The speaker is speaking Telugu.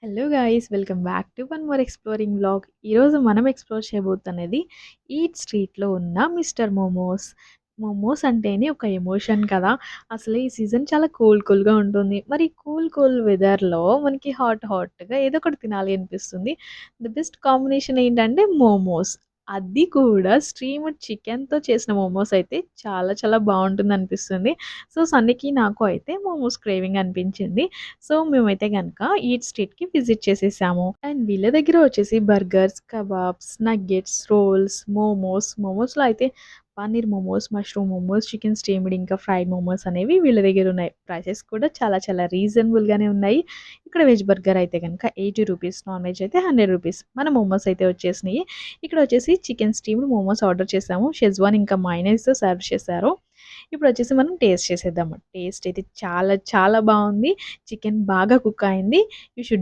Hello guys, welcome back to one more exploring vlog. ఈరోజు మనం ఎక్స్‌ప్లోర్ చేయబోతున్నది ఈట్ స్ట్రీట్‌లో ఉన్న మిస్టర్ మోమోస్. మోమోస్ అంటేనే ఒక ఎమోషన్ కదా! అసలు ఈ సీజన్ చాలా కూల్‌గా ఉంటుంది. మరి కూల్ వెదర్‌లో మనకి హాట్‌గా ఏదో ఒకటి తినాలి అనిపిస్తుంది. ది బెస్ట్ కాంబినేషన్ ఏంటంటే మోమోస్. అది కూడా స్ట్రీమ్డ్ చికెన్‌తో చేసిన మోమోస్ అయితే చాలా బావుంటుందనిపిస్తుంది. సో, సన్నికి నాకు అయితే మోమోస్ క్రేవింగ్ అనిపించింది. సో, మేమైతే గనక ఈట్ స్ట్రీట్‌కి విజిట్ చేసేసాము. అండ్ వీళ్ళ దగ్గర వచ్చేసి బర్గర్స్, కబాబ్స్, నగ్గెట్స్, రోల్స్, మోమోస్‌లో అయితే paneer momos, mushroom momos, chicken steamed ఇంకా ఫ్రైడ్ మోమోస్ అనేవి వీళ్ళ దగ్గర ఉన్నాయి. ప్రైసెస్ కూడా చాలా రీజనబుల్‌గానే ఉన్నాయి. ఇక్కడ వెజ్ బర్గర్ అయితే గనక రూ. 80, నాన్ వెజ్ అయితే రూ. 100. మన మోమోస్ అయితే వచ్చేసినాయి. ఇక్కడ వచ్చేసి చికెన్ స్టీమ్డ్ మోమోస్ ఆర్డర్ చేసాము. షెజ్వాన్ ఇంకా మయోనైస్‌తో సర్వ్ చేశారు. ఇప్పుడొచ్చేసి మనం టేస్ట్ చేసేద్దాము. టేస్ట్ అయితే చాలా బావుంది. చికెన్ బాగా కుక్ అయింది. You should